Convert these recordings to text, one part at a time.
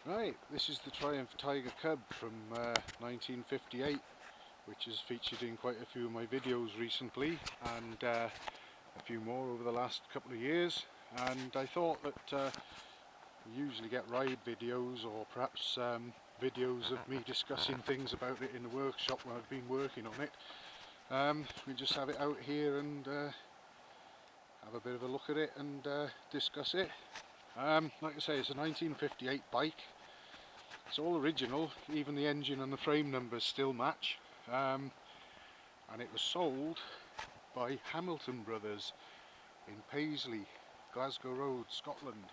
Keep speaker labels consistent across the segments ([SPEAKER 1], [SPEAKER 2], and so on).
[SPEAKER 1] Right, this is the Triumph Tiger Cub from 1958, which is featured in quite a few of my videos recently, and a few more over the last couple of years. And I thought that we usually get ride videos, or perhaps videos of me discussing things about it in the workshop when I've been working on it. We just have it out here and have a bit of a look at it and discuss it. Like I say, it's a 1958 bike. It's all original, even the engine and the frame numbers still match, and it was sold by Hamilton Brothers in Paisley, Glasgow Road, Scotland,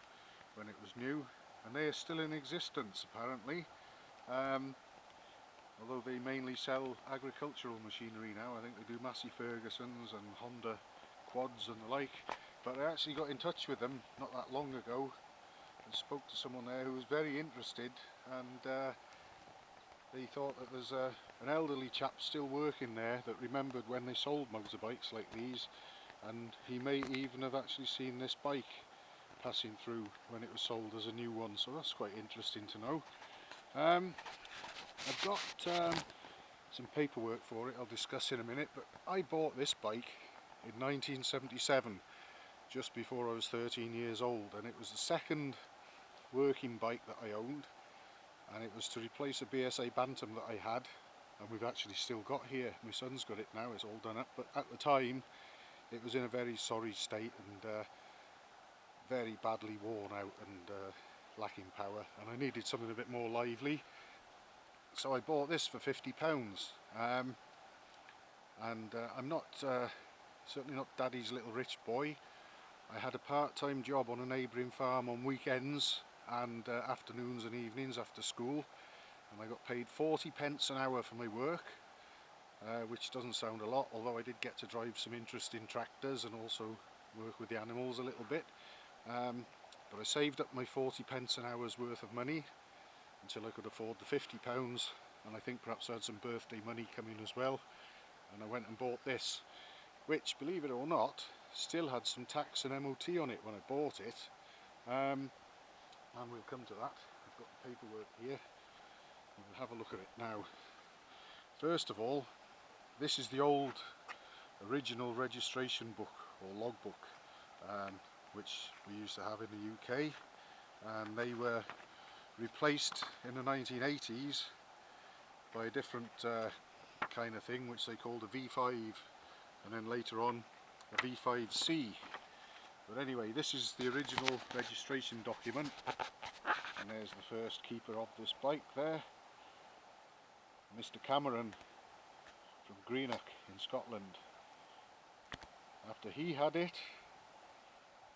[SPEAKER 1] when it was new, and they are still in existence apparently, although they mainly sell agricultural machinery now. I think they do Massey Ferguson's and Honda quads and the like, but I actually got in touch with them not that long ago and spoke to someone there who was very interested, and they thought that there's an elderly chap still working there that remembered when they sold motorbikes like these, and he may even have actually seen this bike passing through when it was sold as a new one, so that's quite interesting to know. I've got some paperwork for it I'll discuss in a minute, but I bought this bike in 1977, just before I was 13 years old, and it was the second working bike that I owned, and it was to replace a BSA Bantam that I had, and we've actually still got here. My son's got it now, it's all done up, but at the time it was in a very sorry state and very badly worn out and lacking power, and I needed something a bit more lively, so I bought this for £50. And I'm not certainly not Daddy's little rich boy. I had a part-time job on a neighbouring farm on weekends and afternoons and evenings after school, and I got paid 40p an hour for my work, which doesn't sound a lot, although I did get to drive some interesting tractors and also work with the animals a little bit. But I saved up my 40p an hour's worth of money until I could afford the £50, and I think perhaps I had some birthday money coming as well, and I went and bought this, which, believe it or not, still had some tax and MOT on it when I bought it, and we'll come to that. I've got the paperwork here, and we'll have a look at it now. First of all, this is the old original registration book or logbook, which we used to have in the UK, and they were replaced in the 1980s by a different kind of thing, which they called a V5, and then later on a V5C. But anyway, this is the original registration document, and there's the first keeper of this bike there, Mr. Cameron from Greenock in Scotland. After he had it,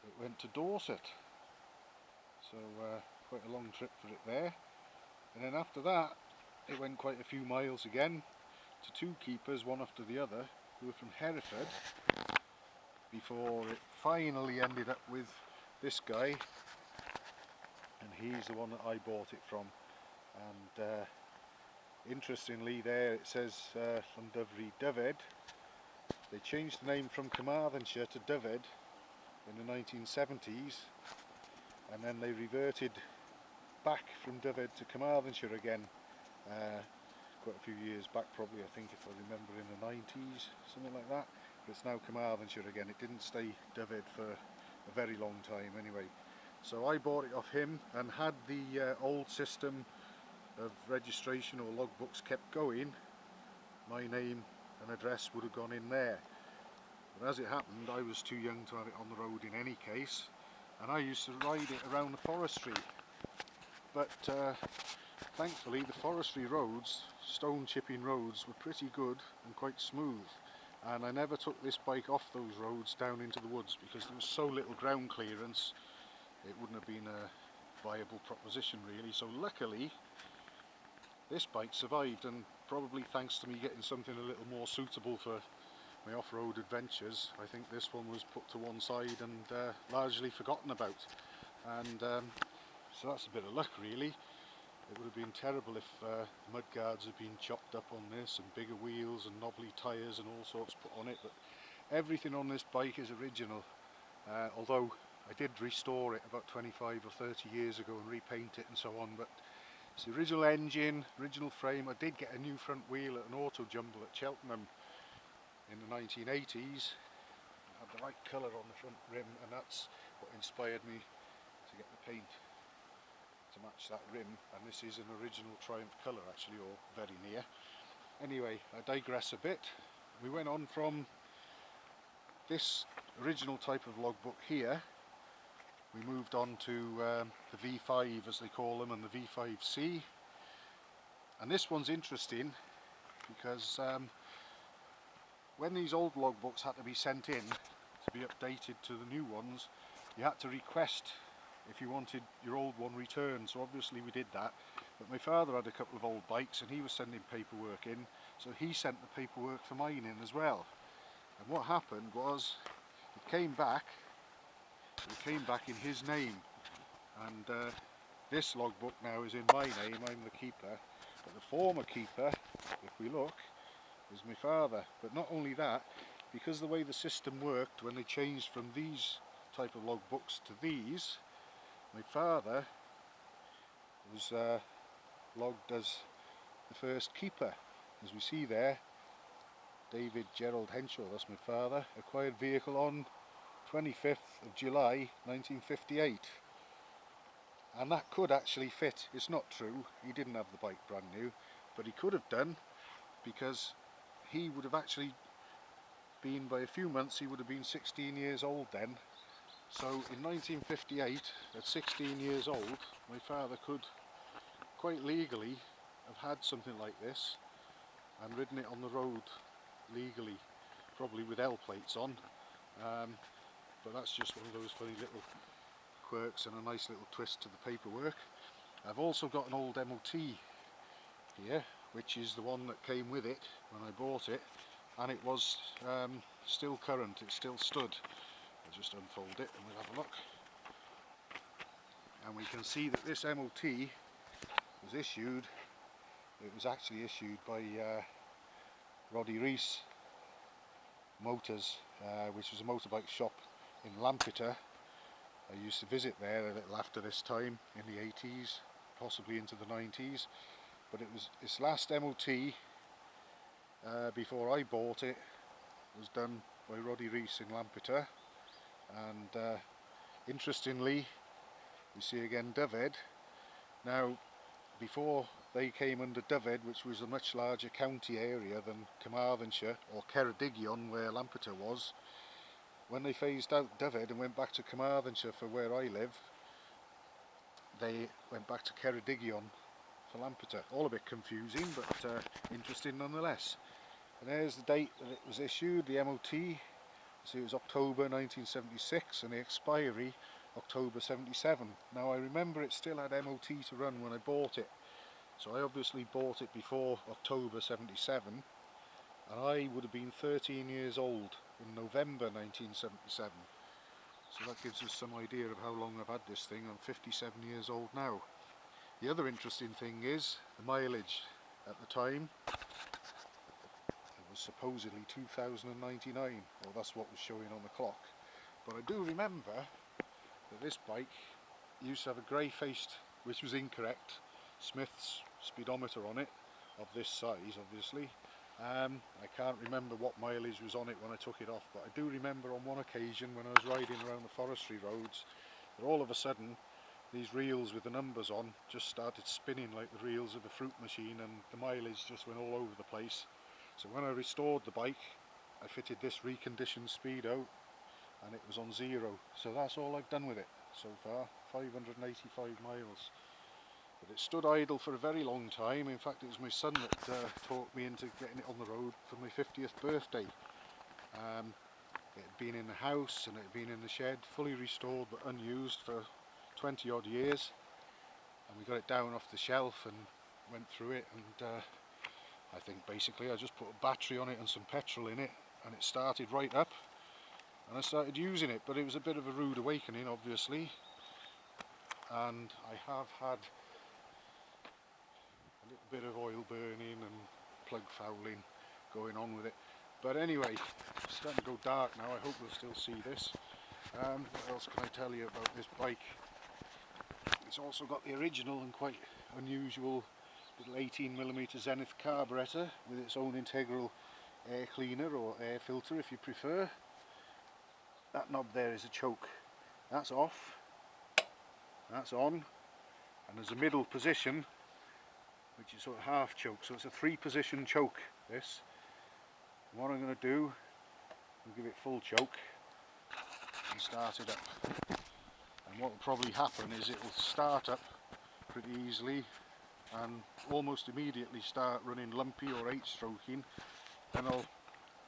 [SPEAKER 1] it went to Dorset, so quite a long trip for it there, and then after that it went quite a few miles again to two keepers, one after the other, who were from Hereford, before it finally ended up with this guy, and he's the one that I bought it from. And interestingly, there it says Llanddyfri Dyfed. They changed the name from Carmarthenshire to Dyfed in the 1970s, and then they reverted back from Dyfed to Carmarthenshire again quite a few years back, probably, I think, if I remember, in the 90s, something like that. But it's now Carmarthenshire again. It didn't stay Dyfed for a very long time anyway. So I bought it off him, and had the old system of registration or logbooks kept going, my name and address would have gone in there. But as it happened, I was too young to have it on the road in any case, and I used to ride it around the forestry. But thankfully the forestry roads, stone chipping roads, were pretty good and quite smooth, and I never took this bike off those roads down into the woods because there was so little ground clearance, it wouldn't have been a viable proposition really. So luckily this bike survived, and probably thanks to me getting something a little more suitable for my off-road adventures, I think this one was put to one side and largely forgotten about. And so that's a bit of luck really. It would have been terrible if mudguards had been chopped up on this, and bigger wheels and knobbly tyres and all sorts put on it, but everything on this bike is original, although I did restore it about 25 or 30 years ago and repaint it and so on, but it's the original engine, original frame. I did get a new front wheel at an auto jumble at Cheltenham in the 1980s. It had the right colour on the front rim, and that's what inspired me to get the paint to match that rim, and this is an original Triumph colour actually, or very near. Anyway, I digress a bit. We went on from this original type of logbook here. We moved on to the V5 as they call them, and the V5C, and this one's interesting because when these old logbooks had to be sent in to be updated to the new ones, you had to request if you wanted your old one returned. So obviously we did that, but my father had a couple of old bikes and he was sending paperwork in, so he sent the paperwork for mine in as well. And what happened was it came back in his name, and this logbook now is in my name. I'm the keeper, but the former keeper, if we look, is my father. But not only that, because the way the system worked when they changed from these type of logbooks to these, my father was logged as the first keeper. As we see there, David Gerald Henshaw, that's my father, acquired vehicle on 25th of July 1958. And that could actually fit. It's not true, he didn't have the bike brand new, but he could have done, because he would have actually been, by a few months, he would have been 16 years old then. So in 1958, at 16 years old, my father could quite legally have had something like this and ridden it on the road legally, probably with L plates on, but that's just one of those funny little quirks and a nice little twist to the paperwork. I've also got an old MOT here, which is the one that came with it when I bought it, and it was still current, it still stood. I'll just unfold it and we'll have a look, and we can see that this MOT was issued, it was actually issued by Roddy Reese Motors, which was a motorbike shop in Lampeter. I used to visit there a little after this time in the 80s, possibly into the 90s, but it was its last MOT before I bought it was done by Roddy Reese in Lampeter. And interestingly, we see again Dyfed. Now, before they came under Dyfed, which was a much larger county area than Carmarthenshire or Ceredigion where Lampeter was, when they phased out Dyfed and went back to Carmarthenshire for where I live, they went back to Ceredigion for Lampeter. All a bit confusing, but interesting nonetheless. And there's the date that it was issued, the MOT. So it was October 1976, and the expiry October 77. Now I remember it still had MOT to run when I bought it, so I obviously bought it before October 77, and I would have been 13 years old in November 1977. So that gives us some idea of how long I've had this thing. I'm 57 years old now. The other interesting thing is the mileage. At the time, supposedly 2099, well, that's what was showing on the clock. But I do remember that this bike used to have a grey faced, which was incorrect, Smith's speedometer on it, of this size obviously. I can't remember what mileage was on it when I took it off, but I do remember on one occasion when I was riding around the forestry roads that all of a sudden these reels with the numbers on just started spinning like the reels of a fruit machine, and the mileage just went all over the place. So when I restored the bike, I fitted this reconditioned speedo and it was on 0. So that's all I've done with it so far, 585 miles. But it stood idle for a very long time. In fact, it was my son that talked me into getting it on the road for my 50th birthday. It had been in the house and it had been in the shed, fully restored but unused for 20 odd years. And we got it down off the shelf and went through it, and I think basically I just put a battery on it and some petrol in it, and it started right up, and I started using it. But it was a bit of a rude awakening obviously, and I have had a little bit of oil burning and plug fouling going on with it. But anyway, it's starting to go dark now. I hope we'll still see this. What else can I tell you about this bike? It's also got the original and quite unusual little 18mm Zenith carburetor with its own integral air cleaner or air filter if you prefer. That knob there is a choke. That's off, that's on, and there's a middle position which is sort of half choke, so it's a 3-position choke this. And what I'm going to do, I'll give it full choke and start it up. And what will probably happen is it will start up pretty easily and almost immediately start running lumpy or 8-stroking. Then I'll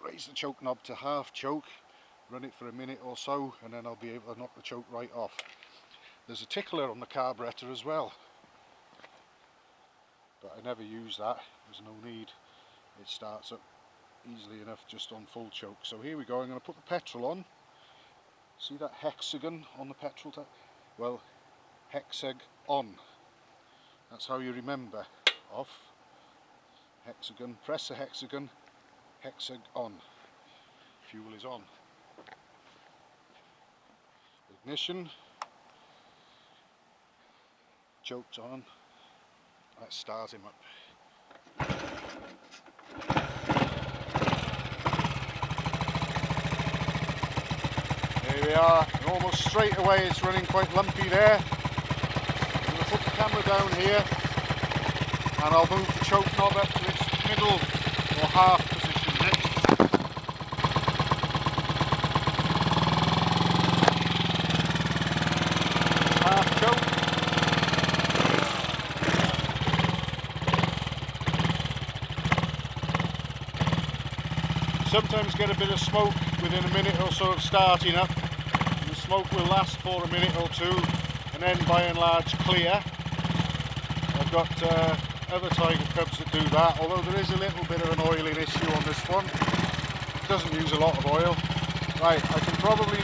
[SPEAKER 1] raise the choke knob to half choke, run it for a minute or so, and then I'll be able to knock the choke right off. There's a tickler on the carburetor as well, but I never use that, there's no need. It starts up easily enough just on full choke. So here we go, I'm going to put the petrol on. See that hexagon on the petrol tank? Well, hexag on. That's how you remember. Off, hexagon, press the hexagon, hexag on. Fuel is on. Ignition. Choke's on. Let's start him up. There we are, and almost straight away it's running quite lumpy there. I'm going to put the camera down here and I'll move the choke knob up to its middle or half position next. Half choke. Sometimes get a bit of smoke within a minute or so of starting up. The smoke will last for a minute or two and then by and large clear. I've got other Tiger Cubs that do that, although there is a little bit of an oiling issue on this one. It doesn't use a lot of oil. Right, I can probably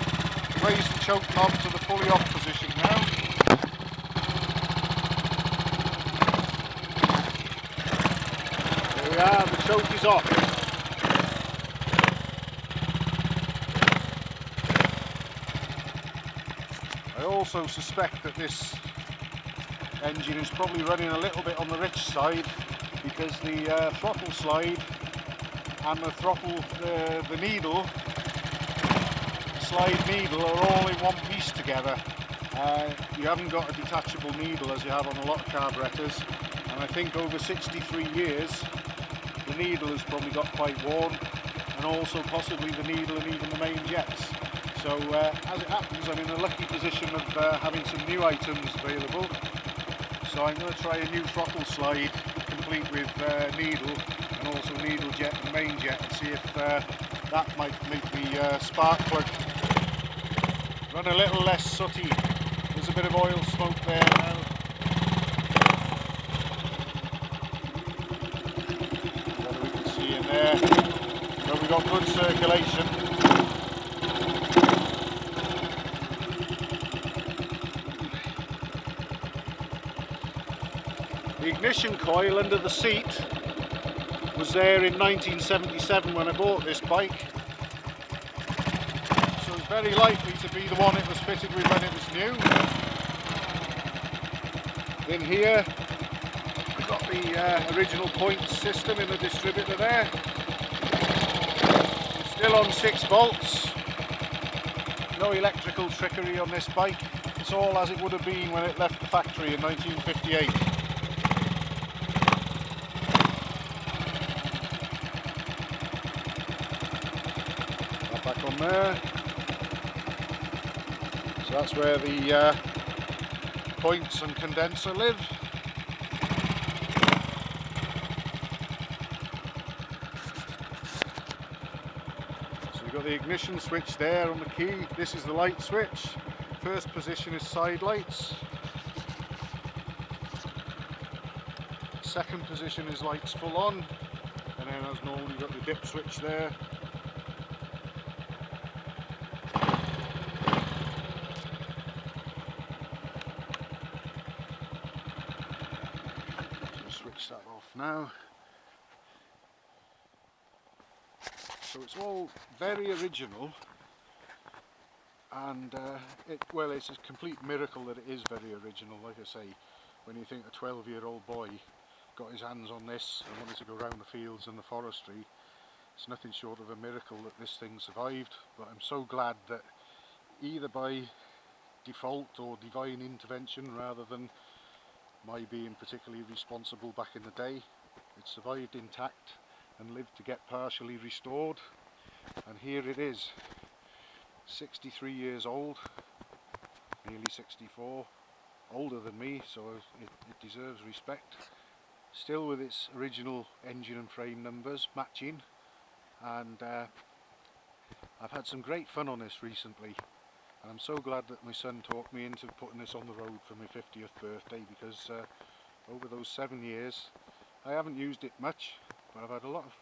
[SPEAKER 1] raise the choke knob to the fully off position now. There we are, the choke is off. I also suspect that this engine is probably running a little bit on the rich side because the throttle slide and the throttle, the needle, slide needle are all in one piece together. You haven't got a detachable needle as you have on a lot of carburetors, and I think over 63 years the needle has probably got quite worn, and also possibly the needle and even the main jets. So as it happens, I'm in a lucky position of having some new items available. So I'm going to try a new throttle slide complete with needle and also needle jet and main jet and see if that might make the spark plug run a little less sooty. There's a bit of oil smoke there now. Whether we can see in there. But we've got good circulation. The ignition coil under the seat was there in 1977 when I bought this bike, so it's very likely to be the one it was fitted with when it was new. In here we've got the original points system in the distributor there. It's still on 6 volts, no electrical trickery on this bike, it's all as it would have been when it left the factory in 1958. Back on there, so that's where the points and condenser live. So you've got the ignition switch there on the key, this is the light switch, first position is side lights, second position is lights full on, and then as normal you've got the dip switch there. Switch that off now. So it's all very original and well, it's a complete miracle that it is very original. Like I say, when you think a 12-year-old boy got his hands on this and wanted to go around the fields and the forestry, it's nothing short of a miracle that this thing survived. But I'm so glad that either by default or divine intervention, rather than my being particularly responsible back in the day, it survived intact and lived to get partially restored. And here it is, 63 years old, nearly 64, older than me, so it deserves respect. Still with its original engine and frame numbers matching, and I've had some great fun on this recently, and I'm so glad that my son talked me into putting this on the road for my 50th birthday, because over those 7 years I haven't used it much, but I've had a lot of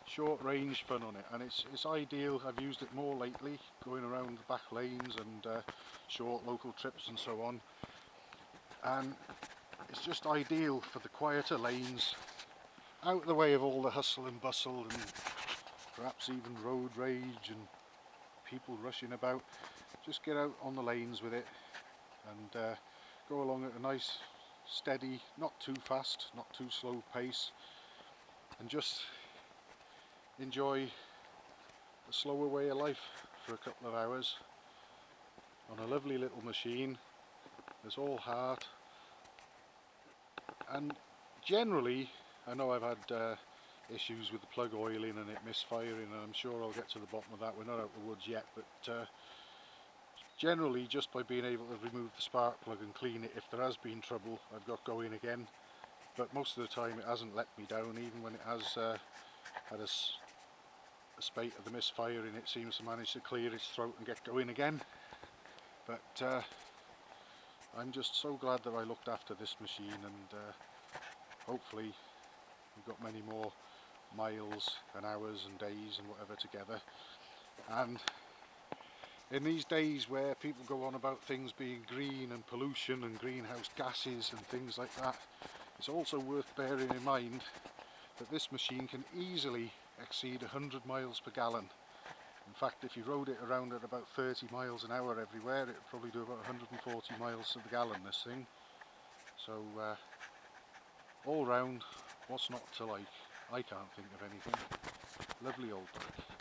[SPEAKER 1] short range fun on it, and it's ideal. I've used it more lately, going around the back lanes and short local trips and so on, and it's just ideal for the quieter lanes, out of the way of all the hustle and bustle and perhaps even road rage and people rushing about. Just get out on the lanes with it and go along at a nice steady, not too fast, not too slow pace, and just enjoy a slower way of life for a couple of hours on a lovely little machine that's all heart. And generally, I know I've had issues with the plug oiling and it misfiring, and I'm sure I'll get to the bottom of that. We're not out of the woods yet, but generally, just by being able to remove the spark plug and clean it, if there has been trouble, I've got going again. But most of the time it hasn't let me down. Even when it has had a spate of the misfiring, it seems to manage to clear its throat and get going again. But I'm just so glad that I looked after this machine, and hopefully we've got many more miles and hours and days and whatever together. And in these days where people go on about things being green and pollution and greenhouse gases and things like that, it's also worth bearing in mind that this machine can easily exceed 100 miles per gallon. In fact, if you rode it around at about 30 miles an hour everywhere, it would probably do about 140 miles to the gallon, this thing. So all round, what's not to like? I can't think of anything. Lovely old bike.